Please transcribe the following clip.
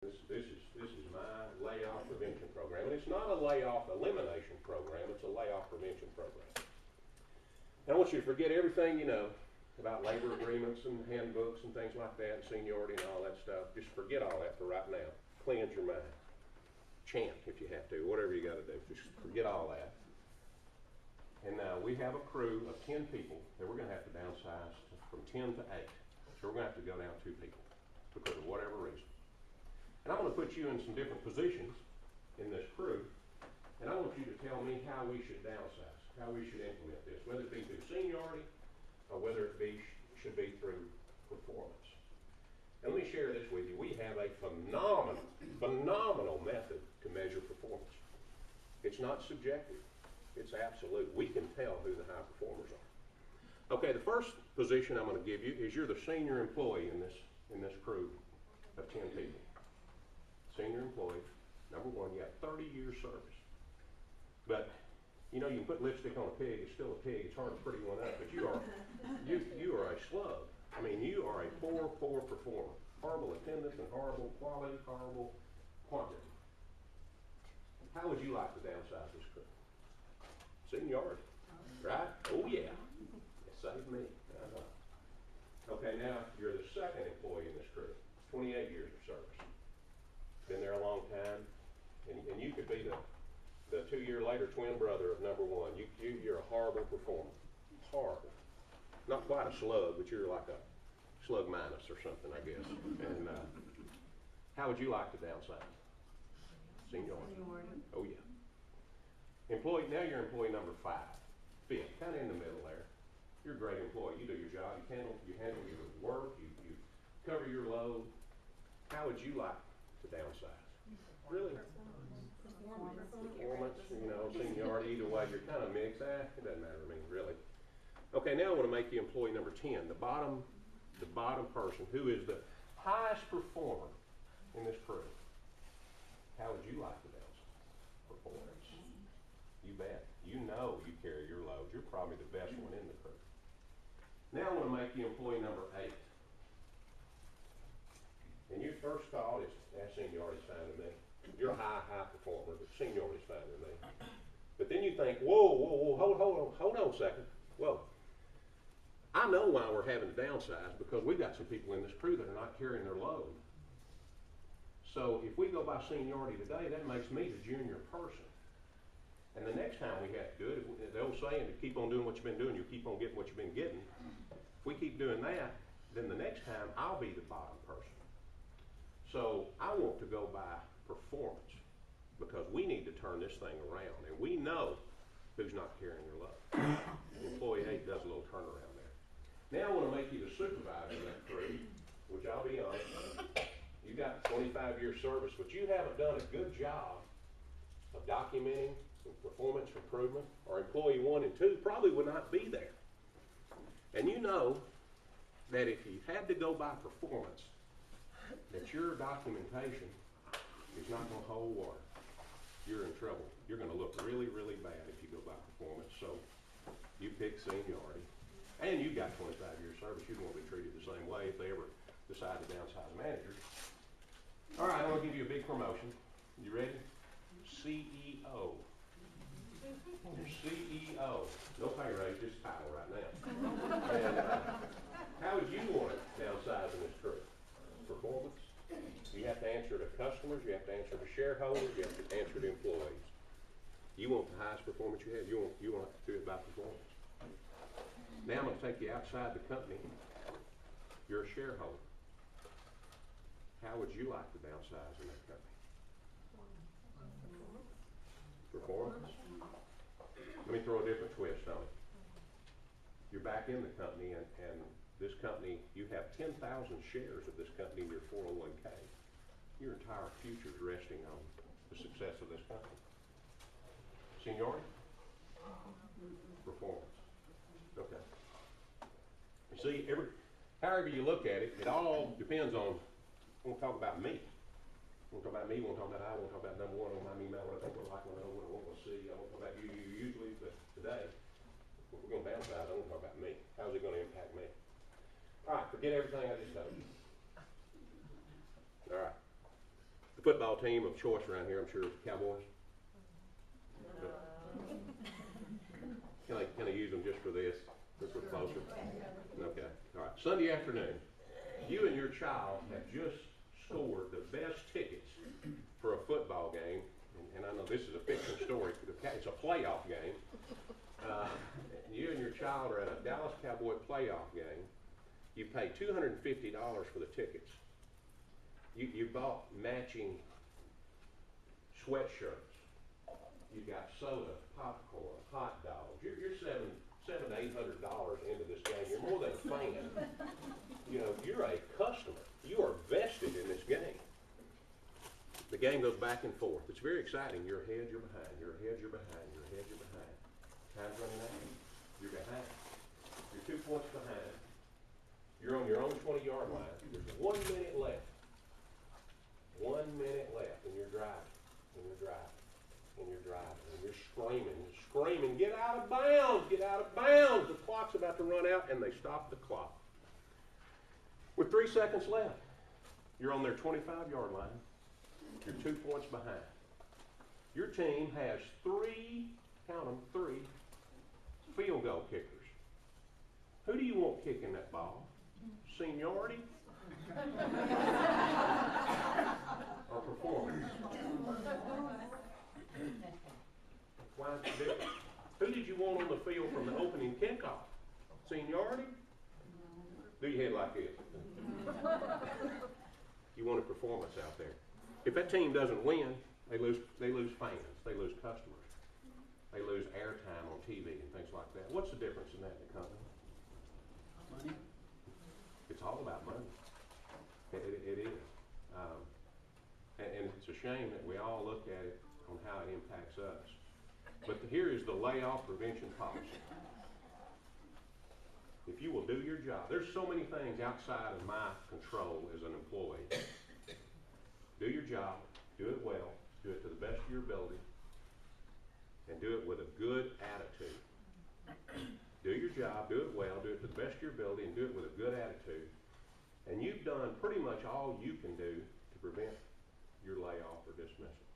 This is my layoff prevention program, and it's not a layoff elimination program, it's a layoff prevention program. And I want you to forget everything you know about labor agreements and handbooks and things like that, and seniority and all that stuff. Just forget all that for right now. Cleanse your mind. Chant if you have to, whatever you got to do. Just forget all that. And now we have a crew of 10 people that we're going to have to downsize from 10 to 8. So we're going to have to go down 2 people because of whatever reason. And I'm going to put you in some different positions in this crew, and I want you to tell me how we should downsize, how we should implement this, whether it be through seniority or whether it should be through performance. And let me share this with you. We have a phenomenal method to measure performance. It's not subjective. It's absolute. We can tell who the high performers are. Okay, the first position I'm going to give you is you're the senior employee in this crew of 10 people. Senior employee, number one, you have 30 years service. But you know, you can put lipstick on a pig, it's still a pig, it's hard to pretty one up, but you are a slug. I mean, you are a poor performer. Horrible attendance and horrible quality, horrible quantity. How would you like to downsize this crew? Seniority, right? Oh yeah, it saved me. Okay, now you're the second employee in this crew, 28 years of service. Been there a long time, and you could be the 2-year later twin brother of number one. You're a horrible performer. Horrible. Not quite a slug, but you're like a slug minus or something, I guess. And how would you like to downsize? Seniority. Oh yeah. Now you're employee number 5. 5th, kind of in the middle there. You're a great employee. You do your job. You handle your work. You cover your load. How would you like to downsize? Really? Performance, you know, seniority, either way, you're kind of mixed. It doesn't matter to me, really. Okay, now I want to make you employee number 10, the bottom person, who is the highest performer in this crew. How would you like to downsize? Performance. You bet. You know you carry your load. You're probably the best one in the crew. Now I want to make you employee number 8. And your first thought is, seniority's fine with me. You're a high performer, but seniority's fine with me. But then you think, whoa, hold on a second. Whoa. I know why we're having to downsize, because we've got some people in this crew that are not carrying their load. So if we go by seniority today, that makes me the junior person. And the next time we have to do it, the old saying, to keep on doing what you've been doing, you'll keep on getting what you've been getting. If we keep doing that, then the next time I'll be the bottom person. So I want to go by performance, because we need to turn this thing around, and we know who's not carrying their load. Employee 8 does a little turnaround there. Now I want to make you the supervisor of that crew, which I'll be honest, you got 25 years service, but you haven't done a good job of documenting performance improvement, or employee 1 and 2 probably would not be there. And you know that if you had to go by performance, that your documentation is not going to hold water. You're in trouble. You're going to look really, really bad if you go by performance. So you pick seniority, and you've got 25 years service. You're going to be treated the same way if they ever decide to downsize managers. All right, I'm going to give you a big promotion. You ready? CEO. Your CEO. No pay raise, just title right now. And how would you want it downsized in this crew? Performance. You have to answer to customers, you have to answer to shareholders, you have to answer to employees. You want the highest performance you have, you want to do it by performance. Now I'm going to take you outside the company. You're a shareholder. How would you like to downsize in that company? Performance. Let me throw a different twist on it. You're back in the company, and this company, you have 10,000 shares of this company in your 401k. Your entire future is resting on the success of this company. Seniority? Performance. Okay. You see, however you look at it, it all depends on, I want to talk about me. I want to talk about me, I want to talk about I want to talk about number 1 on my email, what I think we'll like, what I know, what I want to see. I want to talk about you usually, but today, if we're going to downsize, I want to talk about me. How's it going to impact me? All right, forget everything I just told you. All right. football team of choice around here, I'm sure, is the Cowboys. Can I use them just for this? This was closer. Okay. All right. Sunday afternoon, you and your child have just scored the best tickets for a football game. And I know this is a fiction story. It's a playoff game. You and your child are at a Dallas Cowboy playoff game. You paid $250 for the tickets. You bought matching sweatshirts. You got soda, popcorn, hot dogs. You're $700 to $800 into this game. You're more than a fan. You know, you're a customer. You are vested in this game. The game goes back and forth. It's very exciting. You're ahead, you're behind. You're ahead, you're behind. You're ahead, you're behind. Time's running out. You're behind. You're 2 points behind. You're on your own 20-yard line. There's 1 minute left. 1 minute left, and you're driving, and you're driving, and you're driving, and you're screaming, get out of bounds, get out of bounds. The clock's about to run out, and they stop the clock. With 3 seconds left, you're on their 25-yard line. You're 2 points behind. Your team has 3, count them, 3 field goal kickers. Who do you want kicking that ball? Seniority or performance? Why is it different? Who did you want on the field from the opening kickoff? Seniority? Do your head like this. You want a performance out there. If that team doesn't win, they lose fans, they lose customers, they lose airtime on TV and things like that. What's the difference in that in the company? Money. It's all about money. It is. And it's a shame that we all look at it on how it impacts us. But here is the layoff prevention policy. If you will do your job, there's so many things outside of my control as an employee. Do your job, do it well, do it to the best of your ability, and do it with a good attitude. Do your job, do it well, do it to the best of your ability, and do it with a good attitude. And you've done pretty much all you can do to prevent your layoff or dismissal.